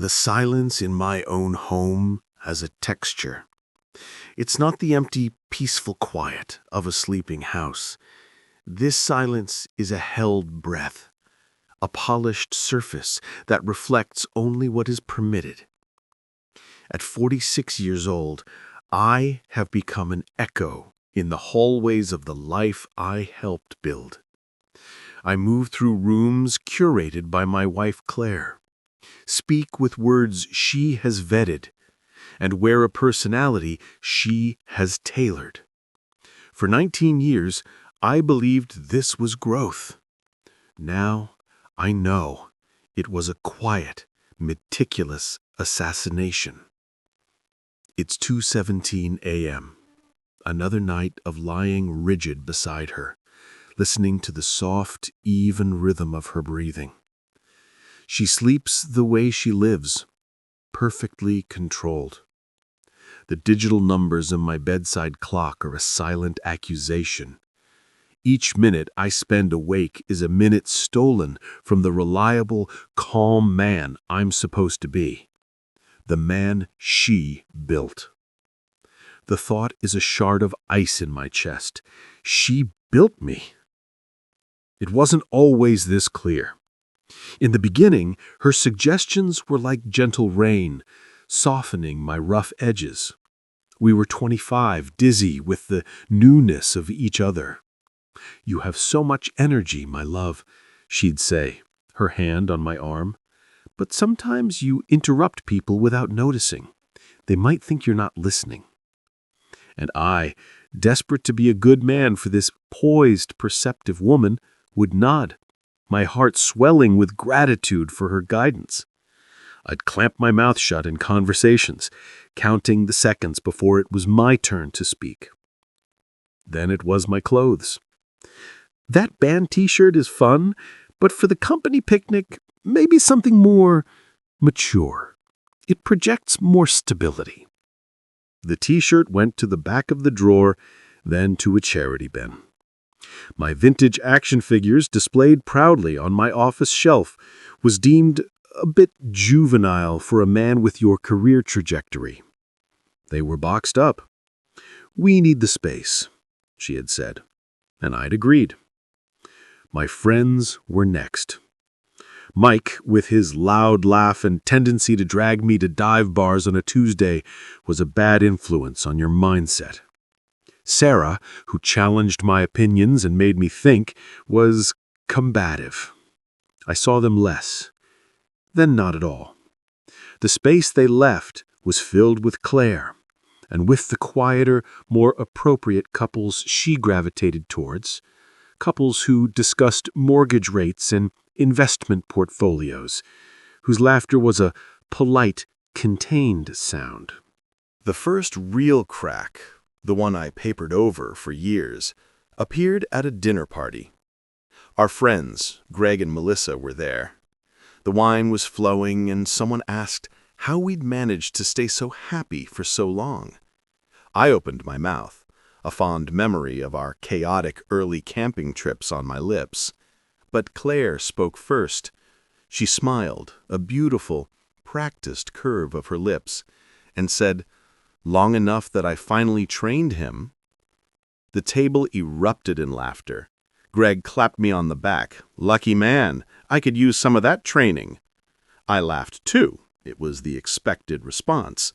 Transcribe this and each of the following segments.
The silence in my own home has a texture. It's not the empty, peaceful quiet of a sleeping house. This silence is a held breath, a polished surface that reflects only what is permitted. At 46 years old, I have become an echo in the hallways of the life I helped build. I move through rooms curated by my wife Claire, speak with words she has vetted, and wear a personality she has tailored. For 19 years, I believed this was growth. Now, I know it was a quiet, meticulous assassination. It's 2:17 a.m., another night of lying rigid beside her, listening to the soft, even rhythm of her breathing. She sleeps the way she lives, perfectly controlled. The digital numbers in my bedside clock are a silent accusation. Each minute I spend awake is a minute stolen from the reliable, calm man I'm supposed to be. The man she built. The thought is a shard of ice in my chest. She built me. It wasn't always this clear. In the beginning, her suggestions were like gentle rain, softening my rough edges. We were 25, dizzy with the newness of each other. "You have so much energy, my love," she'd say, her hand on my arm. "But sometimes you interrupt people without noticing. They might think you're not listening." And I, desperate to be a good man for this poised, perceptive woman, would nod, my heart swelling with gratitude for her guidance. I'd clamp my mouth shut in conversations, counting the seconds before it was my turn to speak. Then it was my clothes. "That band t-shirt is fun, but for the company picnic, maybe something more mature. It projects more stability." The t-shirt went to the back of the drawer, then to a charity bin. My vintage action figures, displayed proudly on my office shelf, was deemed a bit juvenile for a man with your career trajectory. They were boxed up. "We need the space," she had said, and I'd agreed. My friends were next. Mike, with his loud laugh and tendency to drag me to dive bars on a Tuesday, was a bad influence on your mindset. Sarah, who challenged my opinions and made me think, was combative. I saw them less, then not at all. The space they left was filled with Claire, and with the quieter, more appropriate couples she gravitated towards, couples who discussed mortgage rates and investment portfolios, whose laughter was a polite, contained sound. The first real crack, the one I papered over for years, appeared at a dinner party. Our friends, Greg and Melissa, were there. The wine was flowing, and someone asked how we'd managed to stay so happy for so long. I opened my mouth, a fond memory of our chaotic early camping trips on my lips. But Claire spoke first. She smiled, a beautiful, practiced curve of her lips, and said, "Long enough that I finally trained him." The table erupted in laughter. Greg clapped me on the back. "Lucky man, I could use some of that training." I laughed too. It was the expected response.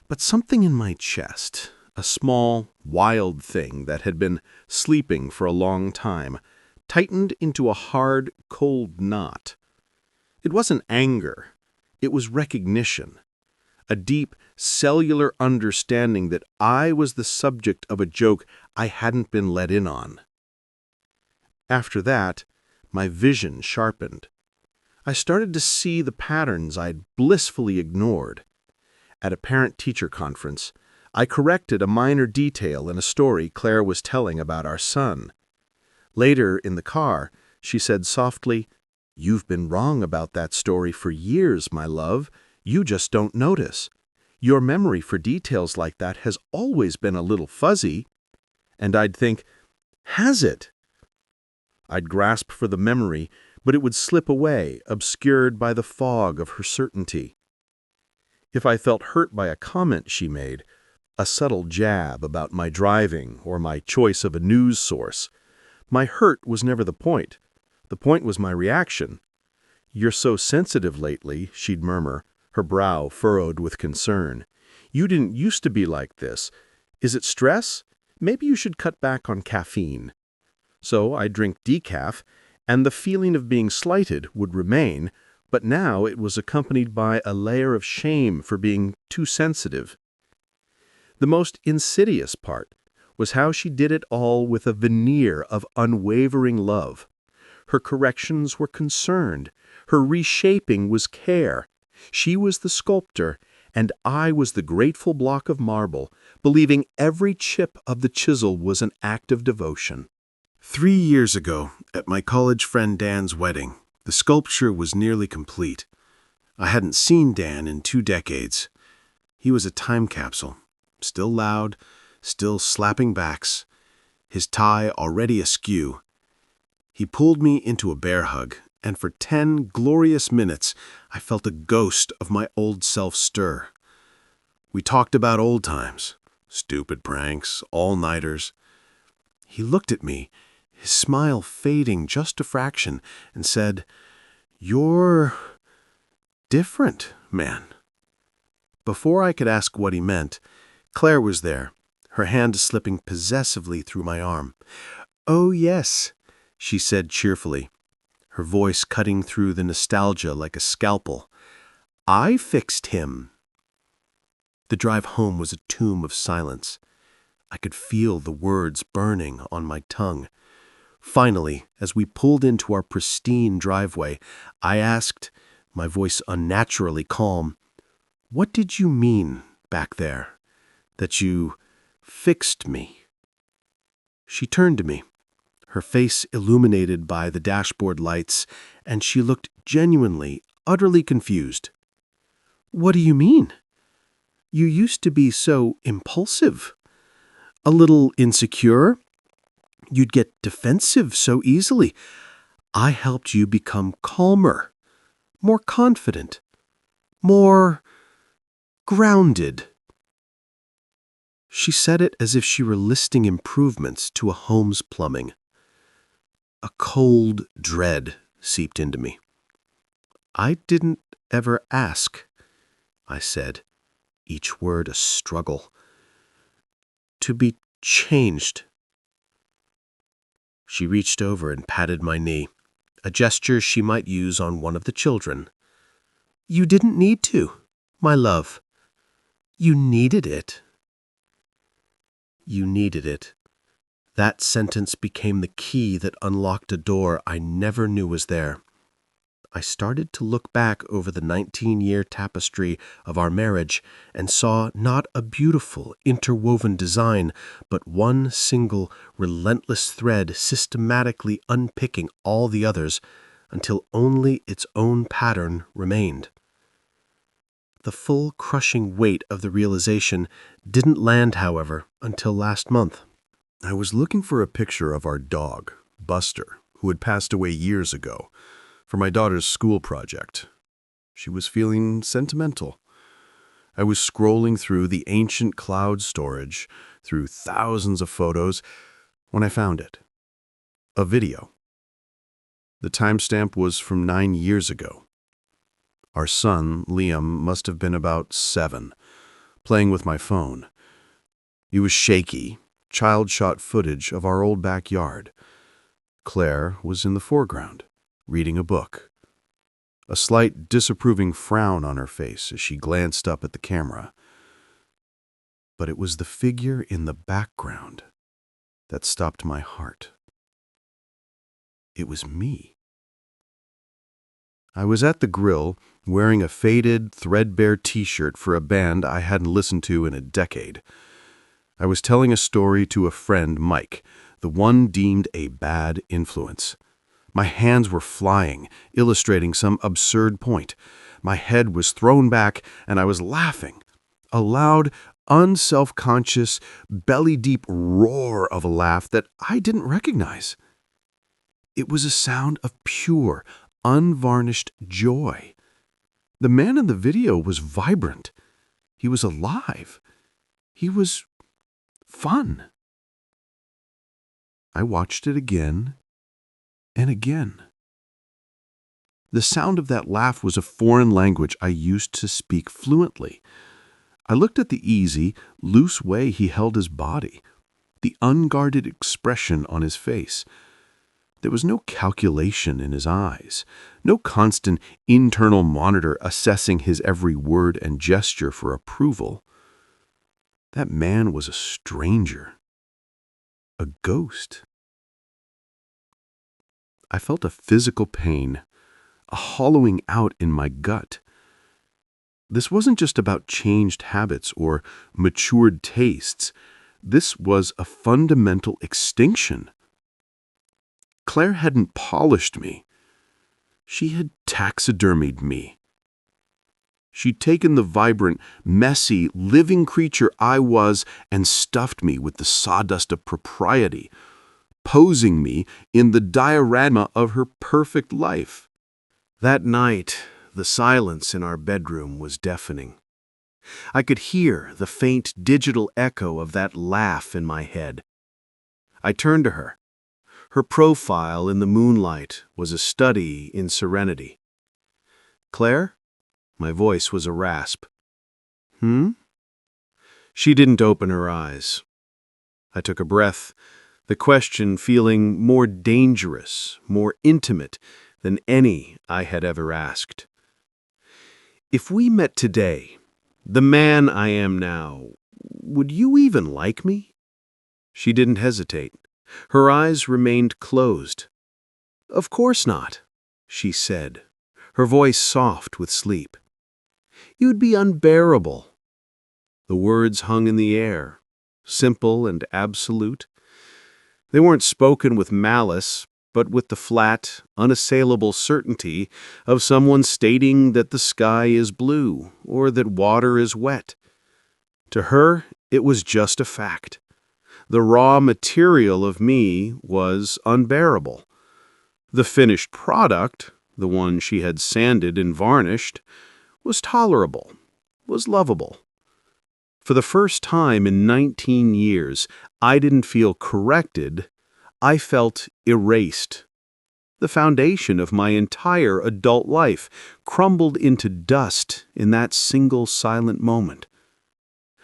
But something in my chest, a small, wild thing that had been sleeping for a long time, tightened into a hard, cold knot. It wasn't anger. It was recognition. A deep, cellular understanding that I was the subject of a joke I hadn't been let in on. After that, my vision sharpened. I started to see the patterns I'd blissfully ignored. At a parent-teacher conference, I corrected a minor detail in a story Claire was telling about our son. Later, in the car, she said softly, "You've been wrong about that story for years, my love. You just don't notice. Your memory for details like that has always been a little fuzzy." And I'd think, has it? I'd grasp for the memory, but it would slip away, obscured by the fog of her certainty. If I felt hurt by a comment she made, a subtle jab about my driving or my choice of a news source, my hurt was never the point. The point was my reaction. "You're so sensitive lately," she'd murmur, her brow furrowed with concern. "You didn't used to be like this. Is it stress? Maybe you should cut back on caffeine." So I'd drink decaf, and the feeling of being slighted would remain, but now it was accompanied by a layer of shame for being too sensitive. The most insidious part was how she did it all with a veneer of unwavering love. Her corrections were concerned. Her reshaping was care. She was the sculptor, and I was the grateful block of marble, believing every chip of the chisel was an act of devotion. 3 years ago, at my college friend Dan's wedding, the sculpture was nearly complete. I hadn't seen Dan in 2 decades. He was a time capsule, still loud, still slapping backs, his tie already askew. He pulled me into a bear hug, and for 10 glorious minutes I felt a ghost of my old self stir. We talked about old times, stupid pranks, all-nighters. He looked at me, his smile fading just a fraction, and said, "You're different, man." Before I could ask what he meant, Claire was there, her hand slipping possessively through my arm. "Oh, yes," she said cheerfully, her voice cutting through the nostalgia like a scalpel. "I fixed him." The drive home was a tomb of silence. I could feel the words burning on my tongue. Finally, as we pulled into our pristine driveway, I asked, my voice unnaturally calm, "What did you mean back there? That you fixed me?" She turned to me, her face illuminated by the dashboard lights, and she looked genuinely, utterly confused. "What do you mean? You used to be so impulsive. A little insecure. You'd get defensive so easily. I helped you become calmer, more confident, more grounded." She said it as if she were listing improvements to a home's plumbing. A cold dread seeped into me. "I didn't ever ask," I said, each word a struggle. "To be changed." She reached over and patted my knee, a gesture she might use on one of the children. "You didn't need to, my love. You needed it." You needed it. That sentence became the key that unlocked a door I never knew was there. I started to look back over the 19-year tapestry of our marriage and saw not a beautiful, interwoven design, but one single, relentless thread systematically unpicking all the others until only its own pattern remained. The full crushing weight of the realization didn't land, however, until last month. I was looking for a picture of our dog, Buster, who had passed away years ago, for my daughter's school project. She was feeling sentimental. I was scrolling through the ancient cloud storage, through thousands of photos, when I found it. A video. The timestamp was from 9 years ago. Our son, Liam, must have been about 7, playing with my phone. It was shaky, child-shot footage of our old backyard. Claire was in the foreground, reading a book. A slight disapproving frown on her face as she glanced up at the camera. But it was the figure in the background that stopped my heart. It was me. I was at the grill, wearing a faded, threadbare t-shirt for a band I hadn't listened to in a decade. I was telling a story to a friend, Mike, the one deemed a bad influence. My hands were flying, illustrating some absurd point. My head was thrown back, and I was laughing. A loud, unself-conscious, belly-deep roar of a laugh that I didn't recognize. It was a sound of pure, unvarnished joy. The man in the video was vibrant. He was alive. He was fun. I watched it again and again. The sound of that laugh was a foreign language I used to speak fluently. I looked at the easy, loose way he held his body, the unguarded expression on his face. There was no calculation in his eyes, no constant internal monitor assessing his every word and gesture for approval. That man was a stranger, a ghost. I felt a physical pain, a hollowing out in my gut. This wasn't just about changed habits or matured tastes. This was a fundamental extinction. Claire hadn't polished me. She had taxidermied me. She'd taken the vibrant, messy, living creature I was and stuffed me with the sawdust of propriety, posing me in the diorama of her perfect life. That night, the silence in our bedroom was deafening. I could hear the faint digital echo of that laugh in my head. I turned to her. Her profile in the moonlight was a study in serenity. "Claire?" My voice was a rasp. "Hmm?" She didn't open her eyes. I took a breath, the question feeling more dangerous, more intimate than any I had ever asked. "If we met today, the man I am now, would you even like me?" She didn't hesitate. Her eyes remained closed. "Of course not," she said, her voice soft with sleep. "You'd be unbearable." The words hung in the air, simple and absolute. They weren't spoken with malice, but with the flat, unassailable certainty of someone stating that the sky is blue or that water is wet. To her, it was just a fact. The raw material of me was unbearable. The finished product, the one she had sanded and varnished, was tolerable, was lovable. For the first time in 19 years, I didn't feel corrected. I felt erased. The foundation of my entire adult life crumbled into dust in that single silent moment.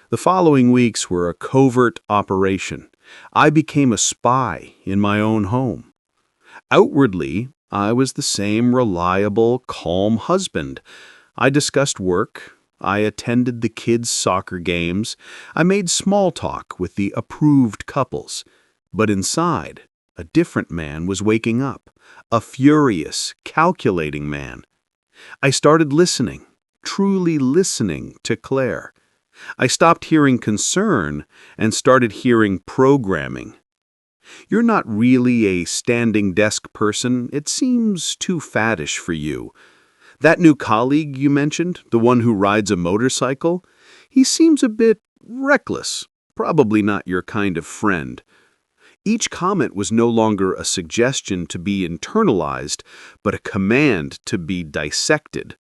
The following weeks were a covert operation. I became a spy in my own home. Outwardly, I was the same reliable, calm husband. I discussed work. I attended the kids' soccer games. I made small talk with the approved couples. But inside, a different man was waking up, a furious, calculating man. I started listening, truly listening to Claire. I stopped hearing concern and started hearing programming. "You're not really a standing desk person. It seems too faddish for you. That new colleague you mentioned, the one who rides a motorcycle, he seems a bit reckless, probably not your kind of friend." Each comment was no longer a suggestion to be internalized, but a command to be dissected.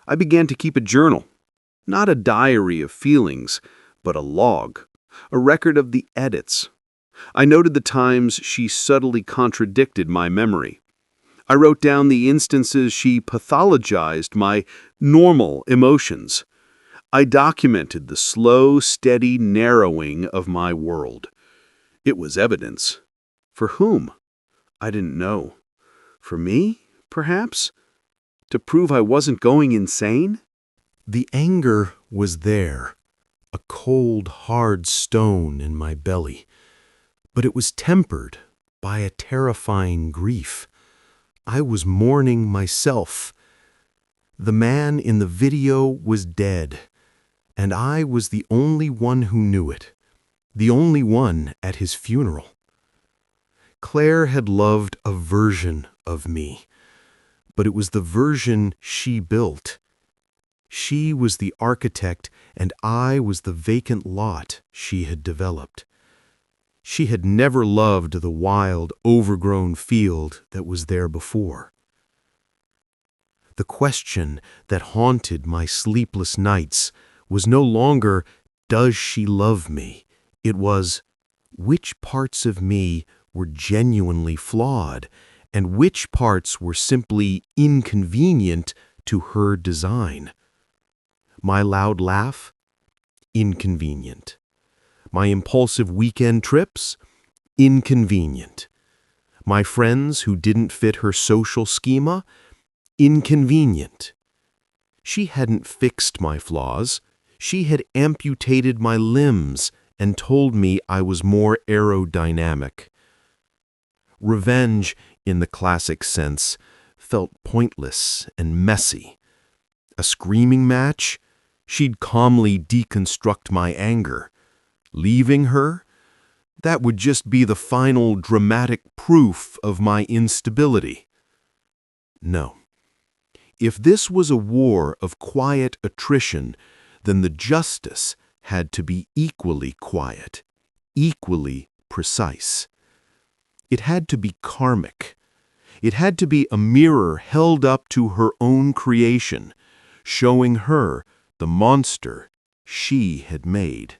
I began to keep a journal, not a diary of feelings, but a log, a record of the edits. I noted the times she subtly contradicted my memory. I wrote down the instances she pathologized my normal emotions. I documented the slow, steady narrowing of my world. It was evidence. For whom? I didn't know. For me, perhaps? To prove I wasn't going insane? The anger was there, a cold, hard stone in my belly. But it was tempered by a terrifying grief. I was mourning myself. The man in the video was dead, and I was the only one who knew it, the only one at his funeral. Claire had loved a version of me, but it was the version she built. She was the architect, and I was the vacant lot she had developed. She had never loved the wild, overgrown field that was there before. The question that haunted my sleepless nights was no longer, "Does she love me?" It was, which parts of me were genuinely flawed and which parts were simply inconvenient to her design. My loud laugh? Inconvenient. My impulsive weekend trips? Inconvenient. My friends who didn't fit her social schema? Inconvenient. She hadn't fixed my flaws. She had amputated my limbs and told me I was more aerodynamic. Revenge, in the classic sense, felt pointless and messy. A screaming match? She'd calmly deconstruct my anger. Leaving her? That would just be the final dramatic proof of my instability. No. If this was a war of quiet attrition, then the justice had to be equally quiet, equally precise. It had to be karmic. It had to be a mirror held up to her own creation, showing her the monster she had made.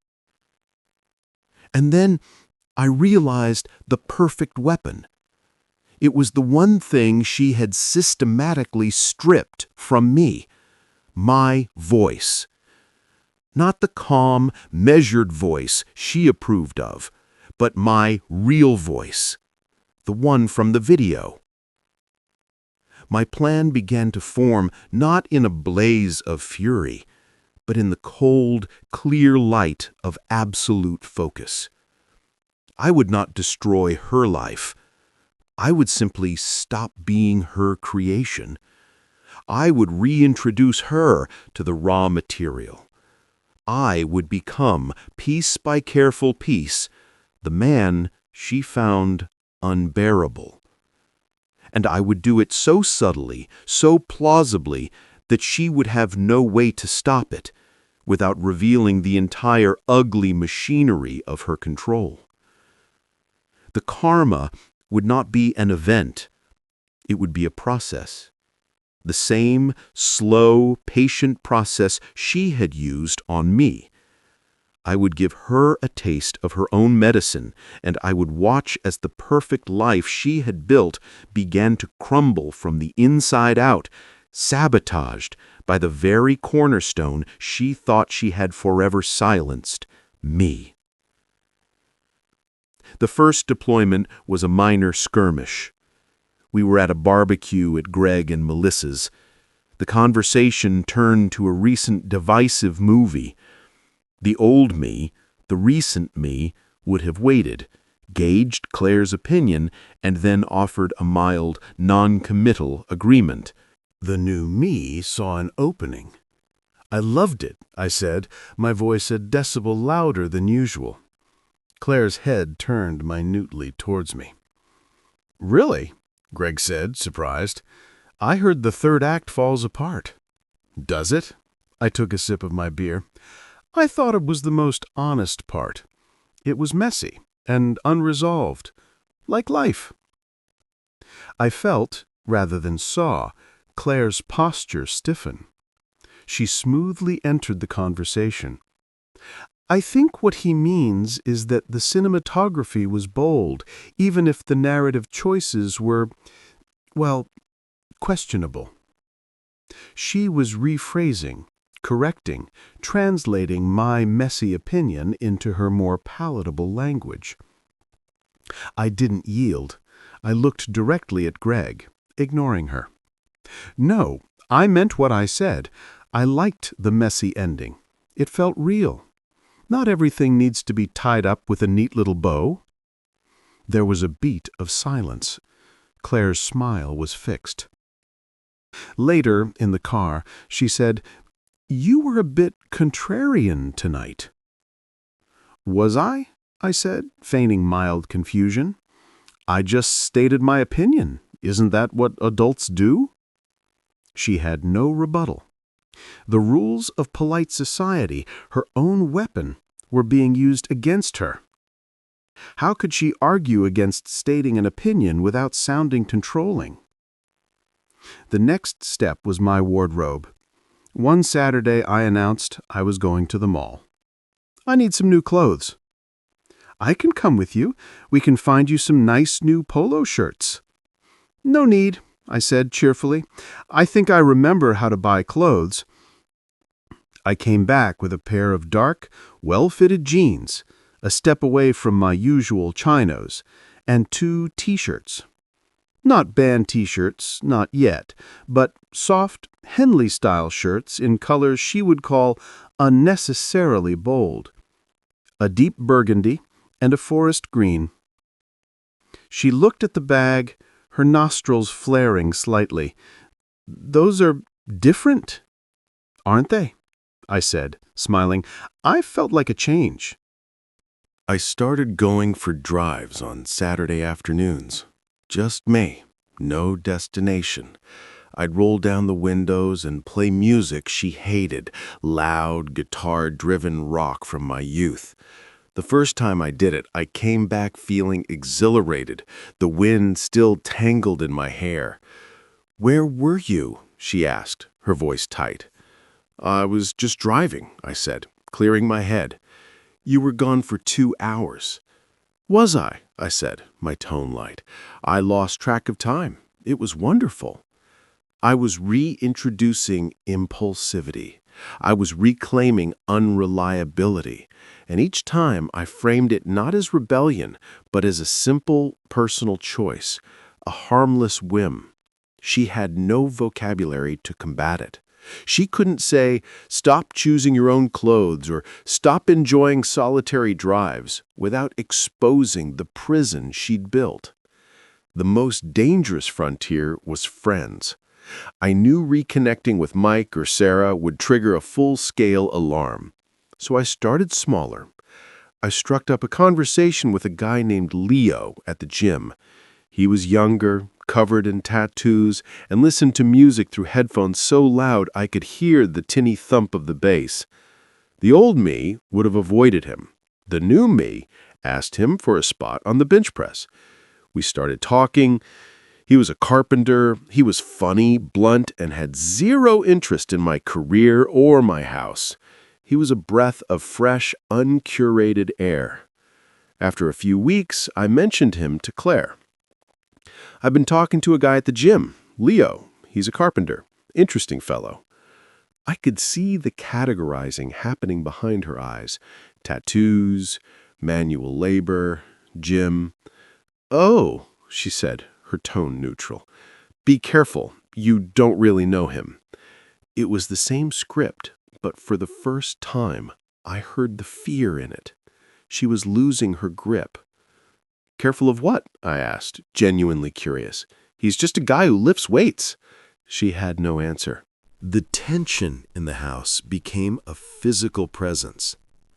And then I realized the perfect weapon. It was the one thing she had systematically stripped from me: my voice. Not the calm, measured voice she approved of, but my real voice, the one from the video. My plan began to form not in a blaze of fury, but in the cold, clear light of absolute focus. I would not destroy her life. I would simply stop being her creation. I would reintroduce her to the raw material. I would become, piece by careful piece, the man she found unbearable. And I would do it so subtly, so plausibly, that she would have no way to stop it, without revealing the entire ugly machinery of her control. The karma would not be an event. It would be a process. The same slow, patient process she had used on me. I would give her a taste of her own medicine, and I would watch as the perfect life she had built began to crumble from the inside out, sabotaged by the very cornerstone she thought she had forever silenced, me. The first deployment was a minor skirmish. We were at a barbecue at Greg and Melissa's. The conversation turned to a recent divisive movie. The old me, the recent me, would have waited, gauged Claire's opinion, and then offered a mild, non-committal agreement. The new me saw an opening. "I loved it," I said, my voice a decibel louder than usual. Claire's head turned minutely towards me. "Really?" Greg said, surprised. "I heard the third act falls apart." "Does it?" I took a sip of my beer. "I thought it was the most honest part. It was messy and unresolved, like life." I felt, rather than saw, Claire's posture stiffen. She smoothly entered the conversation. "I think what he means is that the cinematography was bold, even if the narrative choices were, well, questionable." She was rephrasing, correcting, translating my messy opinion into her more palatable language. I didn't yield. I looked directly at Greg, ignoring her. "No, I meant what I said. I liked the messy ending. It felt real. Not everything needs to be tied up with a neat little bow." There was a beat of silence. Claire's smile was fixed. Later, in the car, she said, "You were a bit contrarian tonight." "Was I?" I said, feigning mild confusion. "I just stated my opinion. Isn't that what adults do?" She had no rebuttal. The rules of polite society, her own weapon, were being used against her. How could she argue against stating an opinion without sounding controlling? The next step was my wardrobe. One Saturday, I announced I was going to the mall. I need some new clothes. I can come with you. We can find you some nice new polo shirts. No need, I said cheerfully. I think I remember how to buy clothes. I came back with a pair of dark, well-fitted jeans, a step away from my usual chinos, and 2 T-shirts. Not band T-shirts, not yet, but soft, Henley-style shirts in colors she would call unnecessarily bold. A deep burgundy and a forest green. She looked at the bag, her nostrils flaring slightly. "Those are different, aren't they?" I said, smiling. I felt like a change. I started going for drives on Saturday afternoons. Just me, no destination. I'd roll down the windows and play music she hated, loud, guitar-driven rock from my youth. The first time I did it, I came back feeling exhilarated, the wind still tangled in my hair. "Where were you?" she asked, her voice tight. "I was just driving," I said, clearing my head. "You were gone for 2 hours." "Was I?" I said, my tone light. "I lost track of time. It was wonderful." I was reintroducing impulsivity. I was reclaiming unreliability. And each time I framed it not as rebellion, but as a simple personal choice, a harmless whim. She had no vocabulary to combat it. She couldn't say, "Stop choosing your own clothes," or "Stop enjoying solitary drives," without exposing the prison she'd built. The most dangerous frontier was friends. I knew reconnecting with Mike or Sarah would trigger a full-scale alarm. So I started smaller. I struck up a conversation with a guy named Leo at the gym. He was younger, covered in tattoos, and listened to music through headphones so loud I could hear the tinny thump of the bass. The old me would have avoided him. The new me asked him for a spot on the bench press. We started talking. He was a carpenter. He was funny, blunt, and had zero interest in my career or my house. He was a breath of fresh, uncurated air. After a few weeks, I mentioned him to Claire. "I've been talking to a guy at the gym, Leo. He's a carpenter. Interesting fellow." I could see the categorizing happening behind her eyes. Tattoos, manual labor, gym. "Oh," she said, her tone neutral. "Be careful. You don't really know him." It was the same script, but for the first time, I heard the fear in it. She was losing her grip. "Careful of what?" I asked, genuinely curious. "He's just a guy who lifts weights." She had no answer. The tension in the house became a physical presence.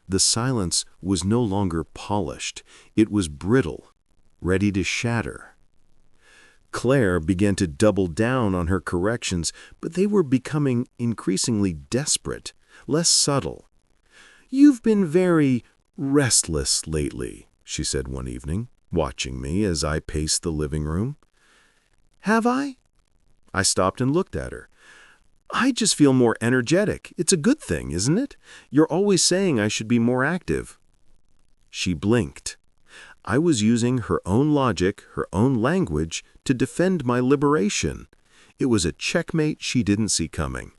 The silence was no longer polished. It was brittle, ready to shatter. Claire began to double down on her corrections, but they were becoming increasingly desperate, less subtle. "You've been very restless lately," she said one evening, watching me as I paced the living room. "Have I?" I stopped and looked at her. "I just feel more energetic. It's a good thing, isn't it? You're always saying I should be more active." She blinked. I was using her own logic, her own language, to defend my liberation. It was a checkmate she didn't see coming.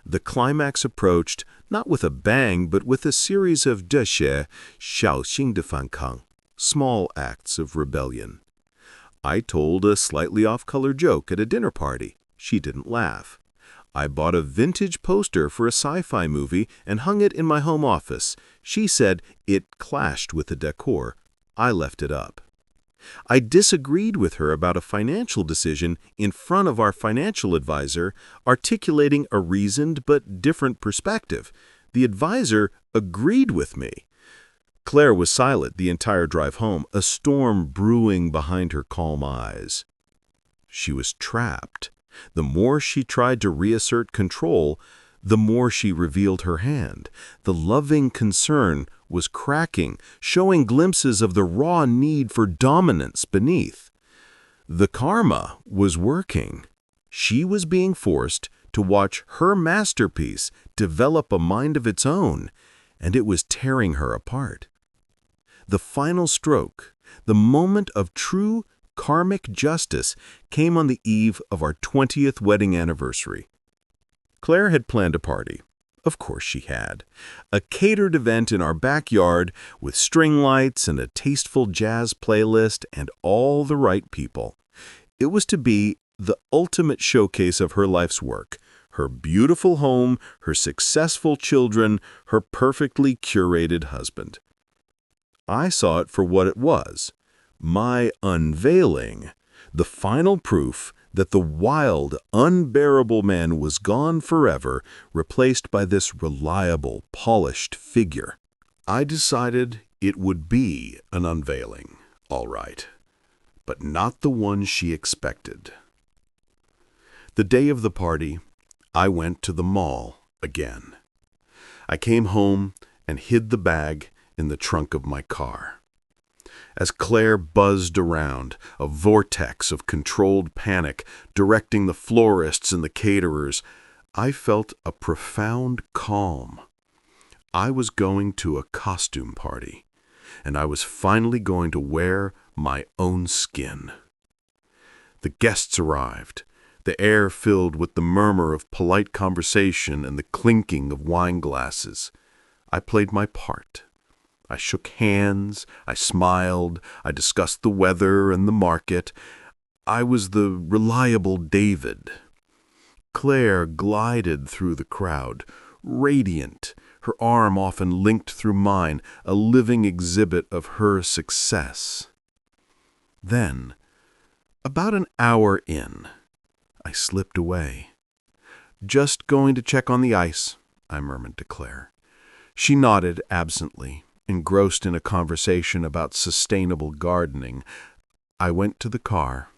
The climax approached, not with a bang, but with a series of 这些小型的反抗, small acts of rebellion. I told a slightly off-color joke at a dinner party. She didn't laugh. I bought a vintage poster for a sci-fi movie and hung it in my home office. She said it clashed with the decor. I left it up. I disagreed with her about a financial decision in front of our financial advisor, articulating a reasoned but different perspective. The advisor agreed with me. Claire was silent the entire drive home, a storm brewing behind her calm eyes. She was trapped. The more she tried to reassert control, the more she revealed her hand. The loving concern was cracking, showing glimpses of the raw need for dominance beneath. The karma was working. She was being forced to watch her masterpiece develop a mind of its own, and it was tearing her apart. The final stroke, the moment of true karmic justice, came on the eve of our 20th wedding anniversary. Claire had planned a party. Of course she had. A catered event in our backyard with string lights and a tasteful jazz playlist and all the right people. It was to be the ultimate showcase of her life's work, her beautiful home, her successful children, her perfectly curated husband. I saw it for what it was, my unveiling, the final proof that the wild, unbearable man was gone forever, replaced by this reliable, polished figure. I decided it would be an unveiling, all right, but not the one she expected. The day of the party, I went to the mall again. I came home and hid the bag in the trunk of my car. As Claire buzzed around, a vortex of controlled panic directing the florists and the caterers, I felt a profound calm. I was going to a costume party, and I was finally going to wear my own skin. The guests arrived, the air filled with the murmur of polite conversation and the clinking of wine glasses. I played my part. I shook hands, I smiled, I discussed the weather and the market. I was the reliable David. Claire glided through the crowd, radiant, her arm often linked through mine, a living exhibit of her success. Then, about an hour in, I slipped away. "Just going to check on the ice," I murmured to Claire. She nodded absently, engrossed in a conversation about sustainable gardening. I went to the car.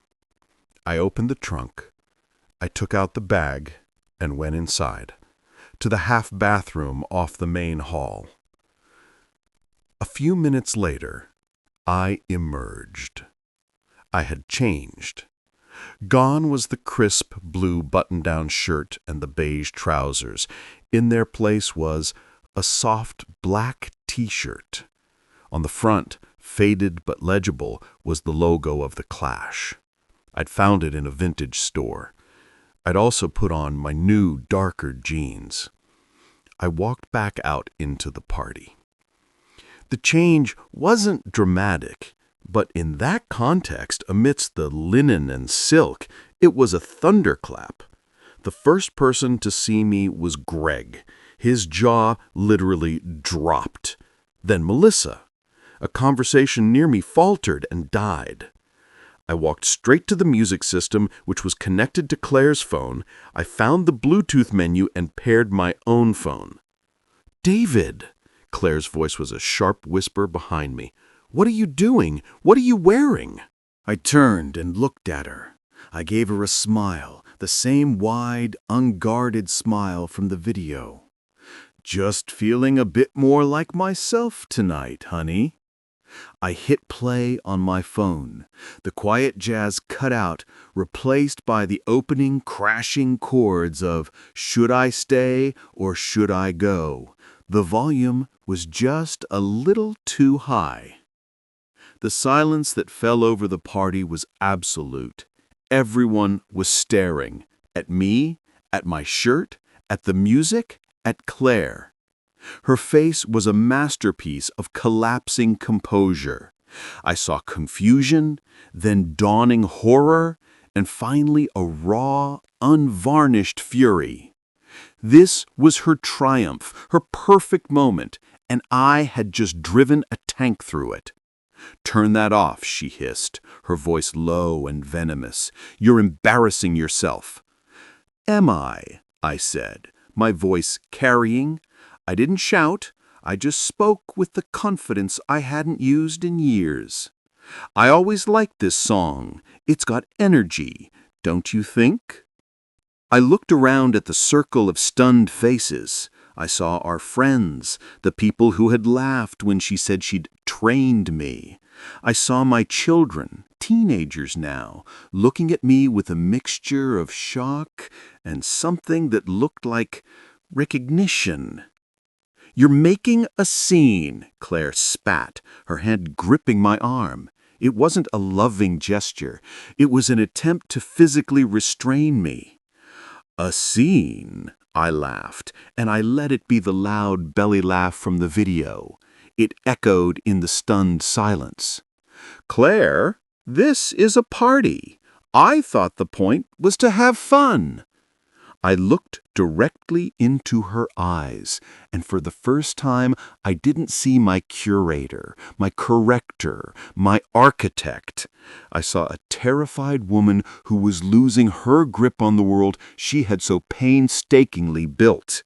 I opened the trunk. I took out the bag and went inside, to the half-bathroom off the main hall. A few minutes later, I emerged. I had changed. Gone was the crisp blue button-down shirt and the beige trousers. In their place was a soft black T-shirt. On the front, faded but legible, was the logo of The Clash. I'd found it in a vintage store. I'd also put on my new, darker jeans. I walked back out into the party. The change wasn't dramatic, but in that context, amidst the linen and silk, it was a thunderclap. The first person to see me was Greg. His jaw literally dropped. Then Melissa. A conversation near me faltered and died. I walked straight to the music system, which was connected to Claire's phone. I found the Bluetooth menu and paired my own phone. "David!" Claire's voice was a sharp whisper behind me. "What are you doing? What are you wearing?" I turned and looked at her. I gave her a smile, the same wide, unguarded smile from the video. "Just feeling a bit more like myself tonight, honey." I hit play on my phone. The quiet jazz cut out, replaced by the opening, crashing chords of "Should I Stay or Should I Go?" The volume was just a little too high. The silence that fell over the party was absolute. Everyone was staring at me, at my shirt, at the music, at Claire. Her face was a masterpiece of collapsing composure. I saw confusion, then dawning horror, and finally a raw, unvarnished fury. This was her triumph, her perfect moment, and I had just driven a tank through it. "Turn that off," she hissed, her voice low and venomous. "You're embarrassing yourself." "Am I?" I said, my voice carrying. I didn't shout. I just spoke with the confidence I hadn't used in years. "I always liked this song. It's got energy, don't you think?" I looked around at the circle of stunned faces. I saw our friends, the people who had laughed when she said she'd trained me. I saw my children, teenagers now, looking at me with a mixture of shock and something that looked like recognition. "You're making a scene," Claire spat, her hand gripping my arm. It wasn't a loving gesture. It was an attempt to physically restrain me. "A scene?" I laughed, and I let it be the loud belly laugh from the video. It echoed in the stunned silence. "Claire, this is a party. I thought the point was to have fun." I looked directly into her eyes, and for the first time I didn't see my curator, my corrector, my architect. I saw a terrified woman who was losing her grip on the world she had so painstakingly built.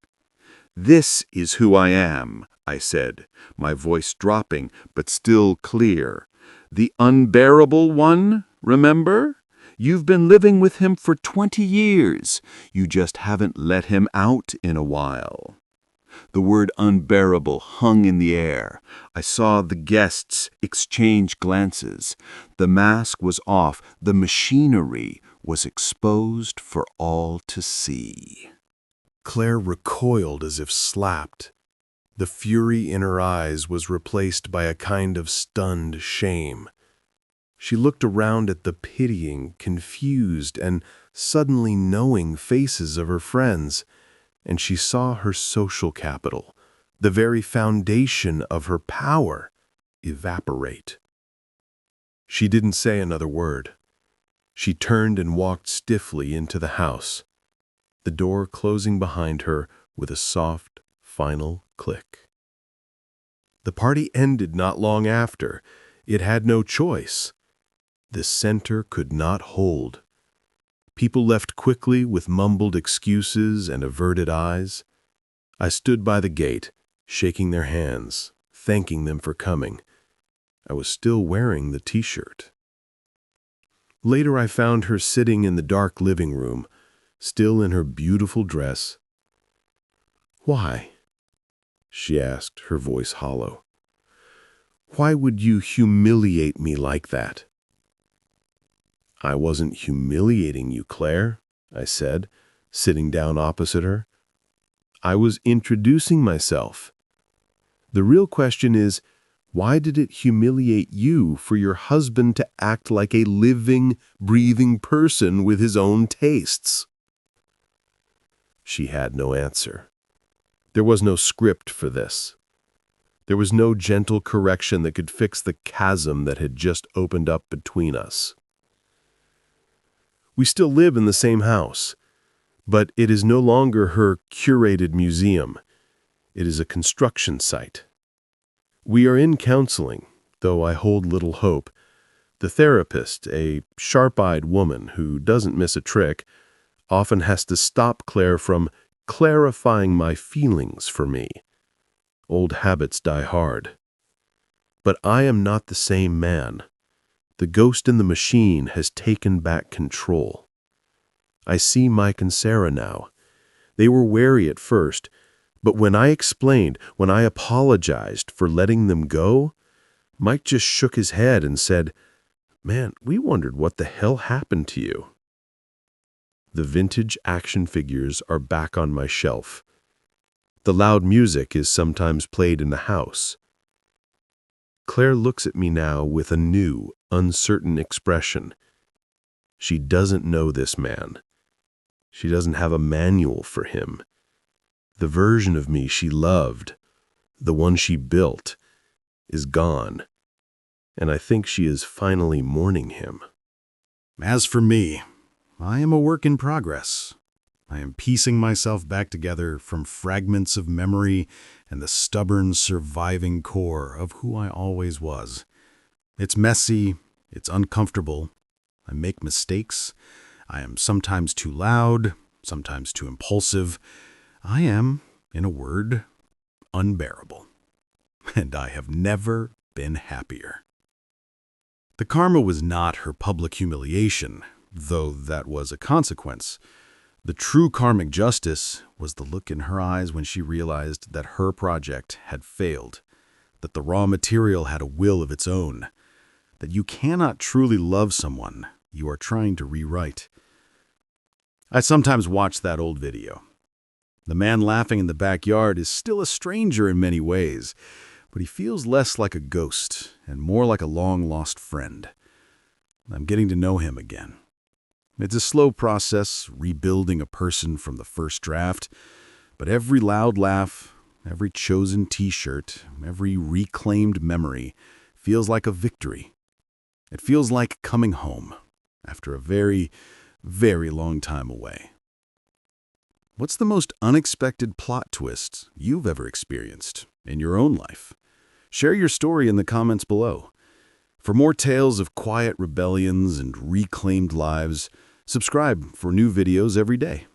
"This is who I am," I said, my voice dropping but still clear. "The unbearable one, remember? You've been living with him for 20 years. You just haven't let him out in a while." The word unbearable hung in the air. I saw the guests exchange glances. The mask was off. The machinery was exposed for all to see. Claire recoiled as if slapped. The fury in her eyes was replaced by a kind of stunned shame. She looked around at the pitying, confused, and suddenly knowing faces of her friends, and she saw her social capital, the very foundation of her power, evaporate. She didn't say another word. She turned and walked stiffly into the house, the door closing behind her with a soft, final click. The party ended not long after. It had no choice. The center could not hold. People left quickly with mumbled excuses and averted eyes. I stood by the gate, shaking their hands, thanking them for coming. I was still wearing the t-shirt. Later I found her sitting in the dark living room, still in her beautiful dress. "Why?" she asked, her voice hollow. "Why would you humiliate me like that?" "I wasn't humiliating you, Claire," I said, sitting down opposite her. "I was introducing myself. The real question is, why did it humiliate you for your husband to act like a living, breathing person with his own tastes?" She had no answer. There was no script for this. There was no gentle correction that could fix the chasm that had just opened up between us. We still live in the same house, but it is no longer her curated museum. It is a construction site. We are in counseling, though I hold little hope. The therapist, a sharp-eyed woman who doesn't miss a trick, often has to stop Claire from clarifying my feelings for me. Old habits die hard. But I am not the same man. The ghost in the machine has taken back control. I see Mike and Sarah now. They were wary at first, but when I explained, when I apologized for letting them go, Mike just shook his head and said, "Man, we wondered what the hell happened to you." The vintage action figures are back on my shelf. The loud music is sometimes played in the house. Claire looks at me now with a new, uncertain expression. She doesn't know this man. She doesn't have a manual for him. The version of me she loved, the one she built, is gone, and I think she is finally mourning him. As for me, I am a work in progress. I am piecing myself back together from fragments of memory and the stubborn, surviving core of who I always was. It's messy, it's uncomfortable. I make mistakes. I am sometimes too loud, sometimes too impulsive. I am, in a word, unbearable. And I have never been happier. The karma was not her public humiliation, though that was a consequence. The true karmic justice was the look in her eyes when she realized that her project had failed, that the raw material had a will of its own, that you cannot truly love someone you are trying to rewrite. I sometimes watch that old video. The man laughing in the backyard is still a stranger in many ways, but he feels less like a ghost and more like a long-lost friend. I'm getting to know him again. It's a slow process, rebuilding a person from the first draft, but every loud laugh, every chosen t-shirt, every reclaimed memory feels like a victory. It feels like coming home after a very, very long time away. What's the most unexpected plot twist you've ever experienced in your own life? Share your story in the comments below. For more tales of quiet rebellions and reclaimed lives, subscribe for new videos every day.